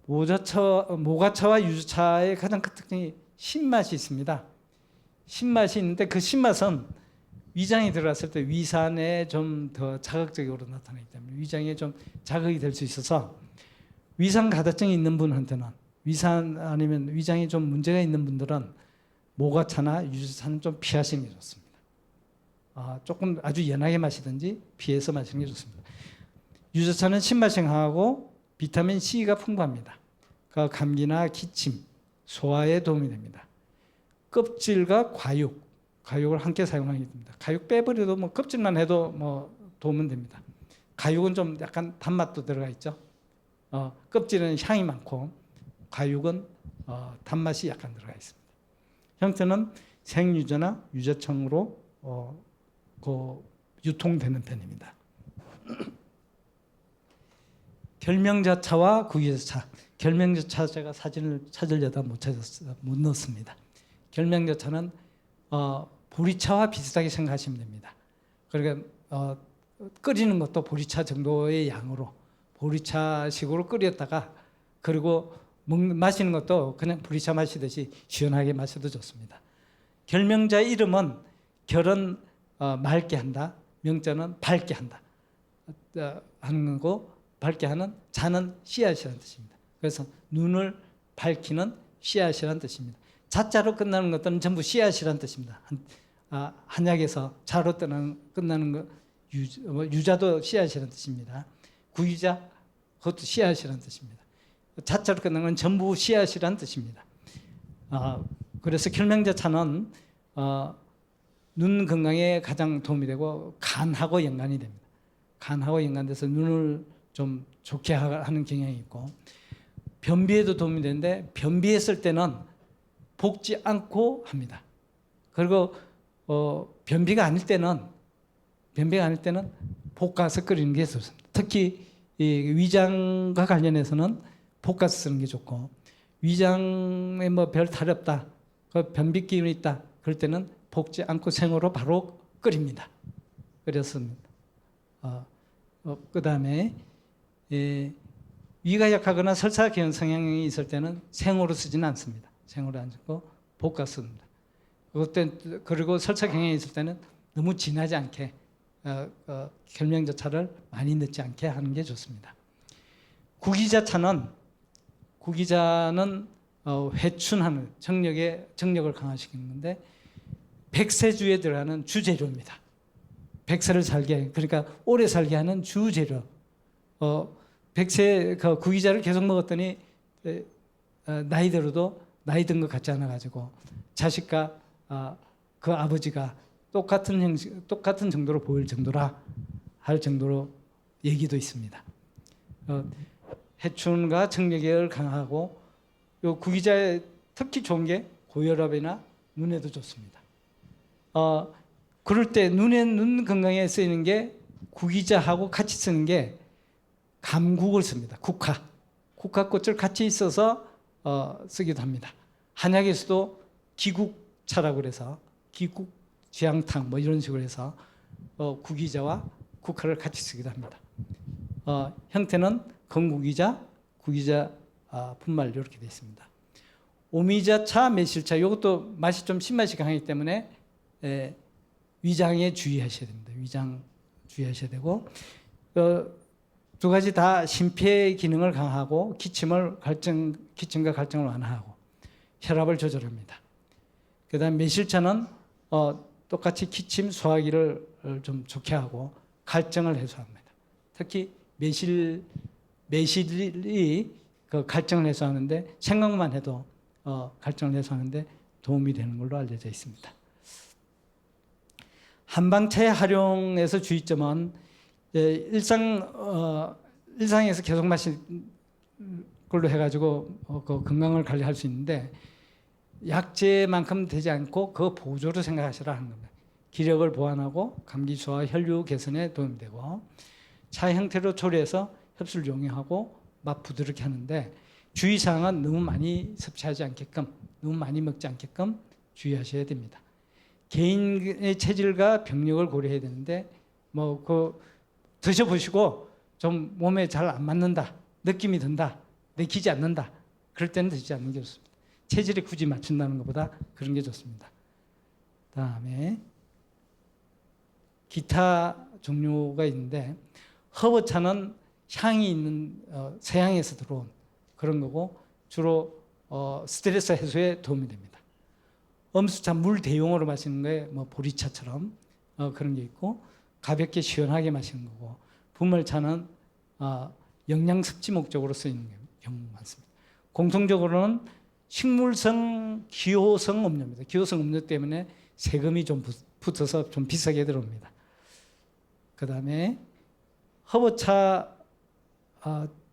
모과차와 유자차의 가장 큰 특징이 신맛이 있습니다. 신맛이 있는데 그 신맛은 위장에 들어갔을 때 위산에 좀 더 자극적으로 나타나기 때문에 위장에 좀 자극이 될 수 있어서, 위산 가다증이 있는 분한테는, 위산 아니면 위장에 좀 문제가 있는 분들은 모과차나 유자차는 좀 피하시는 게 좋습니다. 조금 아주 연하게 마시든지 피해서 마시는 게 좋습니다. 유자차는 신맛이 강하고 비타민 C가 풍부합니다. 그 감기나 기침, 소화에 도움이 됩니다. 껍질과 과육을 함께 사용하게 됩니다. 과육 빼버려도 껍질만 해도 도움은 됩니다. 과육은 좀 약간 단맛도 들어가 있죠. 껍질은 향이 많고 과육은 단맛이 약간 들어가 있습니다. 형태는 생유자나 유자청으로 유통되는 편입니다. 결명자차와 구유자차. 결명자차 제가 사진을 찾으려다 못 넣었습니다. 결명자차는 보리차와 비슷하게 생각하시면 됩니다. 그러니까 끓이는 것도 보리차 정도의 양으로 보리차식으로 끓였다가, 그리고 마시는 것도 그냥 보리차 마시듯이 시원하게 마셔도 좋습니다. 결명자 이름은 결은 맑게 한다, 명자는 밝게 한다 하는 거고, 밝게 하는 자는 씨앗이라는 뜻입니다. 그래서 눈을 밝히는 씨앗이라는 뜻입니다. 자자로 끝나는 것들은 전부 씨앗이라는 뜻입니다. 한약에서 자로 끝나는 거 유자도 씨앗이라는 뜻입니다. 구유자 그것도 씨앗이라는 뜻입니다. 자자로 끝나는 건 전부 씨앗이라는 뜻입니다. 그래서 결명자차는 눈 건강에 가장 도움이 되고 간하고 연관이 됩니다. 간하고 연관돼서 눈을 좀 좋게 하는 경향이 있고, 변비에도 도움이 되는데 변비했을 때는 볶지 않고 합니다. 그리고 변비가 아닐 때는 변비가 아닐 때는 볶아서 끓이는 게 좋습니다. 특히 이 위장과 관련해서는 볶아서 쓰는 게 좋고, 위장에 뭐 별 탈이 없다, 그 변비 기운이 있다, 그럴 때는 볶지 않고 생으로 바로 끓입니다. 끓였습니다. 그 다음에 위가 약하거나 설사 기운 성향이 있을 때는 생으로 쓰지는 않습니다. 생으로 안 쓰고 볶아 씁니다. 그리고 설사 경향이 있을 때는 너무 진하지 않게 결명자차를 많이 넣지 않게 하는 게 좋습니다. 구기자차는 회춘하는 정력을 강화시키는 건데 백세주에 들어가는 주재료입니다. 백세를 살게, 그러니까 오래 살게 하는 주재료. 백세 구기자를 계속 먹었더니 나이 들어도 나이 든 것 같지 않아 가지고 자식과 그 아버지가 똑같은 정도로 보일 정도라 할 정도로 얘기도 있습니다. 해춘과 정력을 강하고, 요 구기자의 특히 좋은 게 고혈압이나 눈에도 좋습니다. 그럴 때 눈 건강에 쓰이는 게 구기자하고 같이 쓰는 게 감국을 씁니다. 국화꽃을 같이 있어서 쓰기도 합니다. 한약에서도 기국차라고 그래서 기국 쥐향탕 뭐 이런 식으로 해서 구기자와 국화를 같이 쓰기도 합니다. 형태는 건구기자, 구기자 분말 이렇게 되어 있습니다. 오미자차, 매실차 이것도 맛이 좀 신맛이 강하기 때문에 위장에 주의하셔야 됩니다. 위장 주의하셔야 되고, 두 가지 다 심폐 기능을 강화하고 기침과 갈증을 완화하고 혈압을 조절합니다. 그다음 매실차는 똑같이 기침, 소화기를 좀 좋게 하고 갈증을 해소합니다. 특히 매실이 그 갈증을 해소하는데, 생각만 해도 갈증을 해소하는데 도움이 되는 걸로 알려져 있습니다. 한방차의 활용에서 주의점은 일상에서 계속 마실 걸로 해가지고 그 건강을 관리할 수 있는데, 약재만큼 되지 않고 그 보조로 생각하시라 하는 겁니다. 기력을 보완하고 감기 소화, 혈류 개선에 도움이 되고, 차 형태로 조리해서 흡수를 용이하고 맛 부드럽게 하는데, 주의사항은 너무 많이 섭취하지 않게끔, 너무 많이 먹지 않게끔 주의하셔야 됩니다. 개인의 체질과 병력을 고려해야 되는데, 드셔보시고 좀 몸에 잘 안 맞는다, 느낌이 든다, 내키지 않는다, 그럴 때는 드시지 않는 게 좋습니다. 체질에 굳이 맞춘다는 것보다 그런 게 좋습니다. 다음에 기타 종류가 있는데, 허브차는 향이 있는 서양에서 들어온 그런 거고, 주로 스트레스 해소에 도움이 됩니다. 엄수차, 물 대용으로 마시는 거에 보리차처럼 그런 게 있고, 가볍게 시원하게 마시는 거고, 분말차는 영양 섭취 목적으로 쓰이는 경우가 많습니다. 공통적으로는 식물성, 기호성 음료입니다. 기호성 음료 때문에 세금이 좀 붙어서 좀 비싸게 들어옵니다. 그 다음에 허브차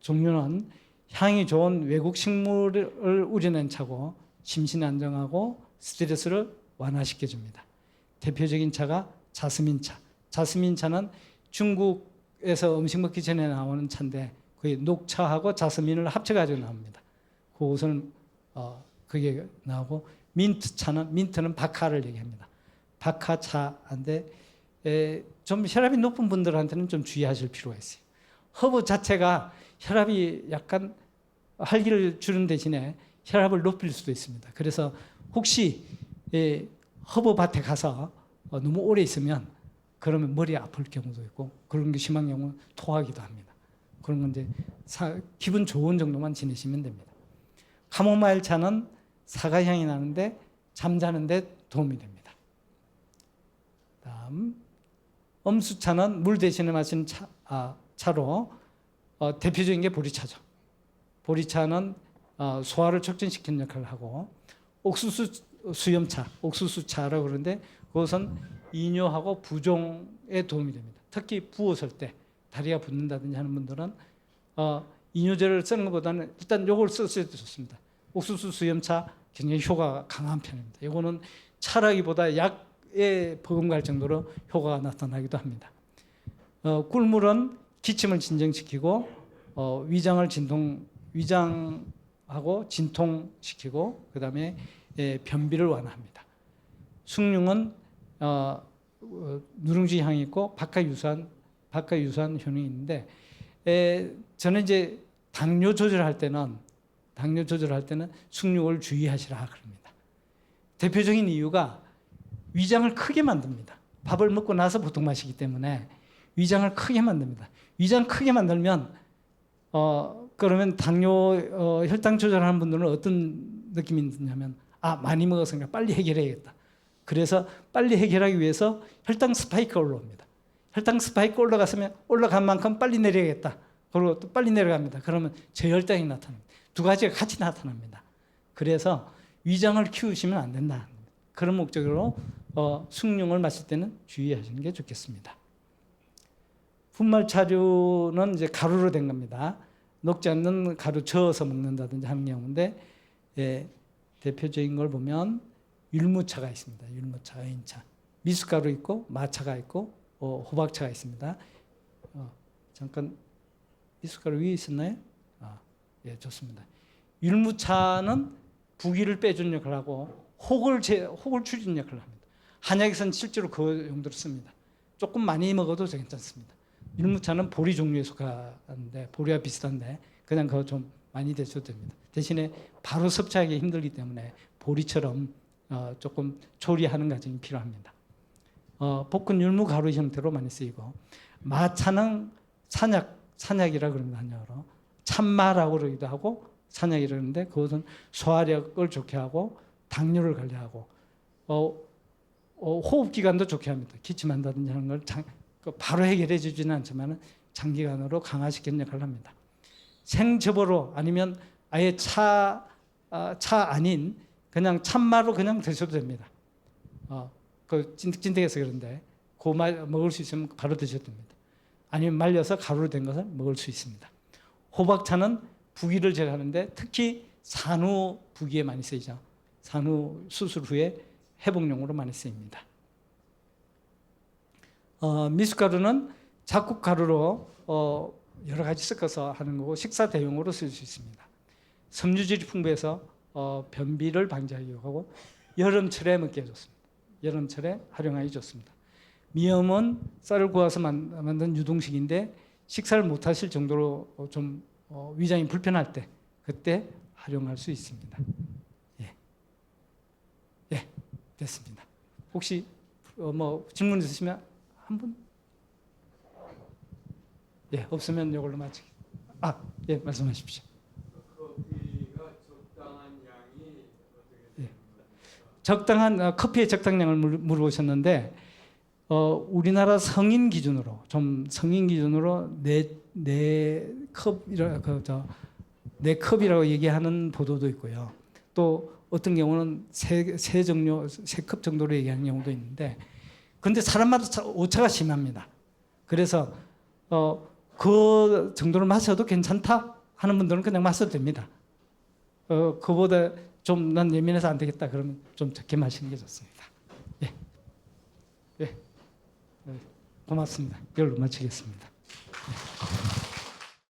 종류는 향이 좋은 외국 식물을 우려낸 차고, 심신 안정하고 스트레스를 완화시켜줍니다. 대표적인 차가 자스민차. 자스민차는 중국에서 음식 먹기 전에 나오는 차인데, 거의 녹차하고 자스민을 합쳐가지고 나옵니다. 그것은 그게 나오고, 민트는 박하를 얘기합니다. 박하차인데 좀 혈압이 높은 분들한테는 좀 주의하실 필요가 있어요. 허브 자체가 혈압이 약간 활기를 주는 대신에 혈압을 높일 수도 있습니다. 그래서 혹시 허브밭에 가서 너무 오래 있으면 그러면 머리 아플 경우도 있고, 그런 게 심한 경우는 토하기도 합니다. 그런 건 이제 기분 좋은 정도만 지내시면 됩니다. 카모마일 차는 사과향이 나는데 잠자는 데 도움이 됩니다. 다음 엄수차는 물 대신에 마시는 차로 대표적인 게 보리차죠. 보리차는 소화를 촉진시키는 역할을 하고, 옥수수 수염차, 옥수수차라고 그러는데 그것은 이뇨하고 부종에 도움이 됩니다. 특히 부었을 때 다리가 붓는다든지 하는 분들은 이뇨제를 쓰는 것보다는 일단 이걸 쓰셔도 좋습니다. 옥수수 수염차 굉장히 효과가 강한 편입니다. 이거는 차라기보다 폐에 버금갈 정도로 효과가 나타나기도 합니다. 꿀물은 기침을 진정시키고 위장하고 진통시키고 그다음에 변비를 완화합니다. 숭늉은 누룽지 향이 있고 박하유산 효능이 있는데 저는 이제 당뇨 조절할 때는 숭늉을 주의하시라 그럽니다. 대표적인 이유가 위장을 크게 만듭니다. 밥을 먹고 나서 보통 마시기 때문에 위장을 크게 만듭니다. 위장 크게 만들면 그러면 당뇨 혈당 조절하는 분들은 어떤 느낌이 드냐면 많이 먹었으니까 빨리 해결해야겠다. 그래서 빨리 해결하기 위해서 혈당 스파이크가 올라옵니다. 혈당 스파이크 올라간 만큼 빨리 내려야겠다. 그리고 또 빨리 내려갑니다. 그러면 저혈당이 나타납니다. 두 가지가 같이 나타납니다. 그래서 위장을 키우시면 안 된다. 그런 목적으로 숭늉을 마실 때는 주의하시는 게 좋겠습니다. 분말차류는 이제 가루로 된 겁니다. 녹지 않는 가루 저어서 먹는다든지 하는 경우인데 대표적인 걸 보면 율무차가 있습니다. 율무차, 의인차. 미숫가루 있고 마차가 있고 호박차가 있습니다. 잠깐 미숫가루 위에 있었나요? 예, 좋습니다. 율무차는 부기를 빼주는 역할을 하고 혹을 줄이는 역할을 합니다. 한약에서는 실제로 그 용도로 씁니다. 조금 많이 먹어도 괜찮습니다. 율무차는 보리 종류에 속하는데 보리와 비슷한데 그냥 그거 좀 많이 드셔도 됩니다. 대신에 바로 섭취하기 힘들기 때문에 보리처럼 조금 조리하는 과정이 필요합니다. 볶은 율무 가루 형태로 많이 쓰이고 마차는 산약이라 그럽니다. 한약으로 참마라고 그러기도 하고 산약이라 그러는데 그것은 소화력을 좋게 하고 당뇨를 관리하고 호흡기관도 좋게 합니다. 기침한다든지 하는 걸 바로 해결해 주지는 않지만 장기간으로 강화시키는 역할을 합니다. 생즙으로 아니면 아예 차 아닌 그냥 참마로 그냥 드셔도 됩니다. 그 찐득찐득해서 그런데 먹을 수 있으면 바로 드셔도 됩니다. 아니면 말려서 가루로 된 것을 먹을 수 있습니다. 호박차는 부기를 제거하는데 특히 산후 부기에 많이 쓰이죠. 산후 수술 후에 회복용으로 많이 쓰입니다. 미숫가루는 잡곡가루로 여러 가지 섞어서 하는 거고 식사 대용으로 쓸 수 있습니다. 섬유질이 풍부해서 변비를 방지하기 하고 여름철에 먹기에 좋습니다. 여름철에 활용하기 좋습니다. 미염은 쌀을 구워서 만든 유동식인데 식사를 못 하실 정도로 좀 위장이 불편할 때 그때 활용할 수 있습니다. 예, 됐습니다. 혹시 뭐 질문 있으시면 한 분? 예, 없으면 이걸로 마치기. 예, 말씀하십시오. 커피가 적당한 양이 어떻게 됩니까? 적당한 커피의 적당량을 물어보셨는데 우리나라 성인 기준으로 네 컵이라고 얘기하는 보도도 있고요. 또 어떤 경우는 세 컵 정도로 얘기하는 경우도 있는데, 그런데 사람마다 오차가 심합니다. 그래서 그 정도로 마셔도 괜찮다 하는 분들은 그냥 마셔도 됩니다. 그보다 좀 난 예민해서 안 되겠다 그러면 좀 적게 마시는 게 좋습니다. 예. 고맙습니다. 이걸로 마치겠습니다.